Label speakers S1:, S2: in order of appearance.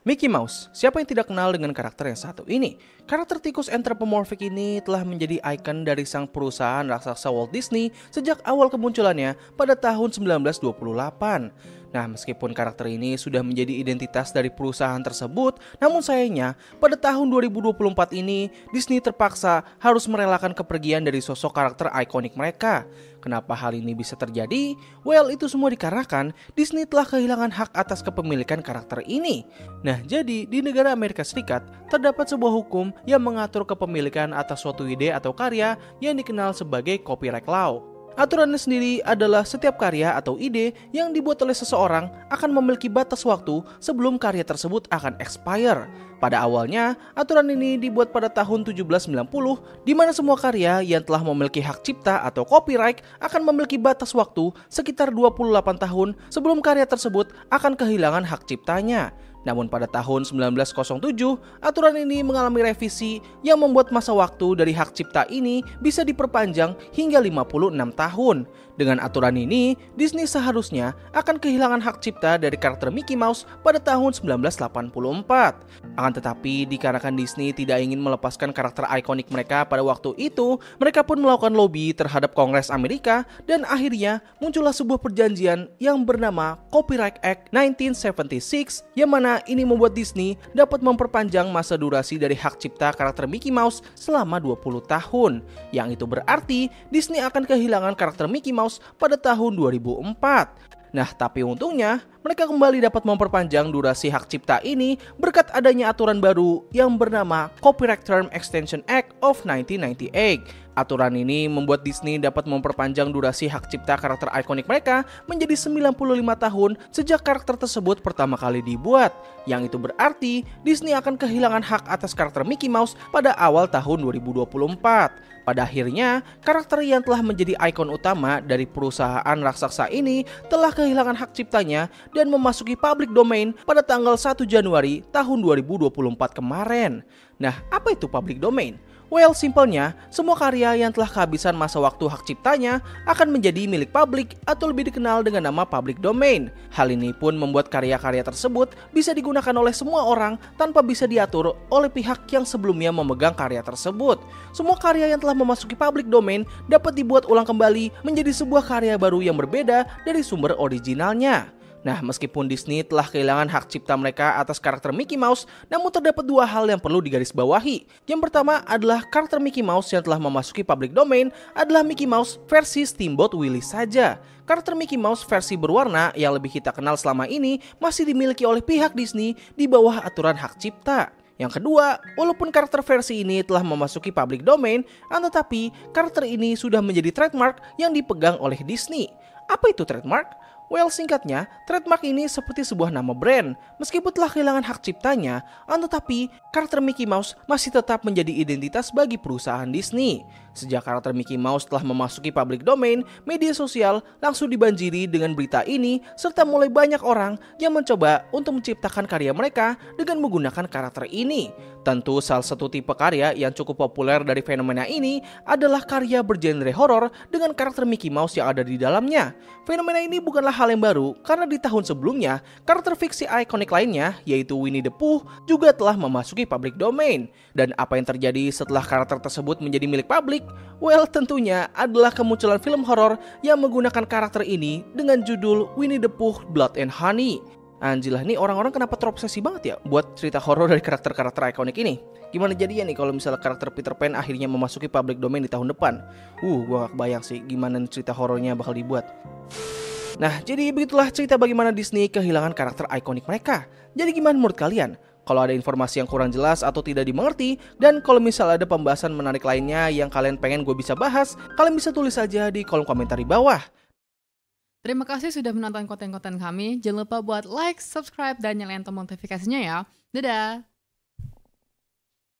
S1: Mickey Mouse, siapa yang tidak kenal dengan karakter yang satu ini? Karakter tikus anthropomorphic ini telah menjadi ikon dari sang perusahaan raksasa Walt Disney sejak awal kemunculannya pada tahun 1928. Nah, meskipun karakter ini sudah menjadi identitas dari perusahaan tersebut, namun sayangnya pada tahun 2024 ini Disney terpaksa harus merelakan kepergian dari sosok karakter ikonik mereka. Kenapa hal ini bisa terjadi? Well, itu semua dikarenakan Disney telah kehilangan hak atas kepemilikan karakter ini. Nah, jadi di negara Amerika Serikat terdapat sebuah hukum yang mengatur kepemilikan atas suatu ide atau karya yang dikenal sebagai copyright law. Aturannya sendiri adalah setiap karya atau ide yang dibuat oleh seseorang akan memiliki batas waktu sebelum karya tersebut akan expire. Pada awalnya, aturan ini dibuat pada tahun 1790, di mana semua karya yang telah memiliki hak cipta atau copyright akan memiliki batas waktu sekitar 28 tahun sebelum karya tersebut akan kehilangan hak ciptanya. Namun pada tahun 1907, aturan ini mengalami revisi yang membuat masa waktu dari hak cipta ini bisa diperpanjang hingga 56 tahun. Dengan aturan ini, Disney seharusnya akan kehilangan hak cipta dari karakter Mickey Mouse pada tahun 1984. Akan tetapi, dikarenakan Disney tidak ingin melepaskan karakter ikonik mereka pada waktu itu, mereka pun melakukan lobby terhadap Kongres Amerika dan akhirnya muncullah sebuah perjanjian yang bernama Copyright Act 1976 yang mana ini membuat Disney dapat memperpanjang masa durasi dari hak cipta karakter Mickey Mouse selama 20 tahun. Yang itu berarti Disney akan kehilangan karakter Mickey Mouse pada tahun 2004. Nah, tapi untungnya mereka kembali dapat memperpanjang durasi hak cipta ini berkat adanya aturan baru yang bernama Copyright Term Extension Act of 1998. Aturan ini membuat Disney dapat memperpanjang durasi hak cipta karakter ikonik mereka menjadi 95 tahun sejak karakter tersebut pertama kali dibuat. Yang itu berarti Disney akan kehilangan hak atas karakter Mickey Mouse pada awal tahun 2024. Pada akhirnya, karakter yang telah menjadi ikon utama dari perusahaan raksasa ini telah kehilangan hak ciptanya dan memasuki public domain pada tanggal 1 Januari tahun 2024 kemarin. Nah, apa itu public domain? Well, simpelnya, semua karya yang telah kehabisan masa waktu hak ciptanya akan menjadi milik publik atau lebih dikenal dengan nama public domain. Hal ini pun membuat karya-karya tersebut bisa digunakan oleh semua orang tanpa bisa diatur oleh pihak yang sebelumnya memegang karya tersebut. Semua karya yang telah memasuki public domain dapat dibuat ulang kembali menjadi sebuah karya baru yang berbeda dari sumber originalnya. Nah, meskipun Disney telah kehilangan hak cipta mereka atas karakter Mickey Mouse, namun terdapat dua hal yang perlu digarisbawahi. Yang pertama adalah karakter Mickey Mouse yang telah memasuki public domain adalah Mickey Mouse versi Steamboat Willie saja. Karakter Mickey Mouse versi berwarna yang lebih kita kenal selama ini masih dimiliki oleh pihak Disney di bawah aturan hak cipta. Yang kedua, walaupun karakter versi ini telah memasuki public domain, tetapi karakter ini sudah menjadi trademark yang dipegang oleh Disney. Apa itu trademark? Well, singkatnya, trademark ini seperti sebuah nama brand. Meskipun telah kehilangan hak ciptanya, tetapi karakter Mickey Mouse masih tetap menjadi identitas bagi perusahaan Disney. Sejak karakter Mickey Mouse telah memasuki public domain, media sosial langsung dibanjiri dengan berita ini, serta mulai banyak orang yang mencoba untuk menciptakan karya mereka dengan menggunakan karakter ini. Tentu salah satu tipe karya yang cukup populer dari fenomena ini adalah karya bergenre horor dengan karakter Mickey Mouse yang ada di dalamnya. Fenomena ini bukanlah hal yang baru karena di tahun sebelumnya, karakter fiksi ikonik lainnya yaitu Winnie the Pooh juga telah memasuki public domain. Dan apa yang terjadi setelah karakter tersebut menjadi milik publik? Well, tentunya adalah kemunculan film horor yang menggunakan karakter ini dengan judul Winnie the Pooh Blood and Honey. Anjilah, nih orang-orang kenapa terobsesi banget ya buat cerita horor dari karakter-karakter ikonik ini. Gimana jadinya nih kalau misalnya karakter Peter Pan akhirnya memasuki public domain di tahun depan? Gua gak kebayang sih gimana cerita horornya bakal dibuat. Nah, jadi begitulah cerita bagaimana Disney kehilangan karakter ikonik mereka. Jadi gimana menurut kalian? Kalau ada informasi yang kurang jelas atau tidak dimengerti, dan kalau misalnya ada pembahasan menarik lainnya yang kalian pengen gue bisa bahas, kalian bisa tulis aja di kolom komentar di bawah.
S2: Terima kasih sudah menonton konten-konten kami. Jangan lupa buat like, subscribe, dan nyalain tombol notifikasinya ya. Dadah!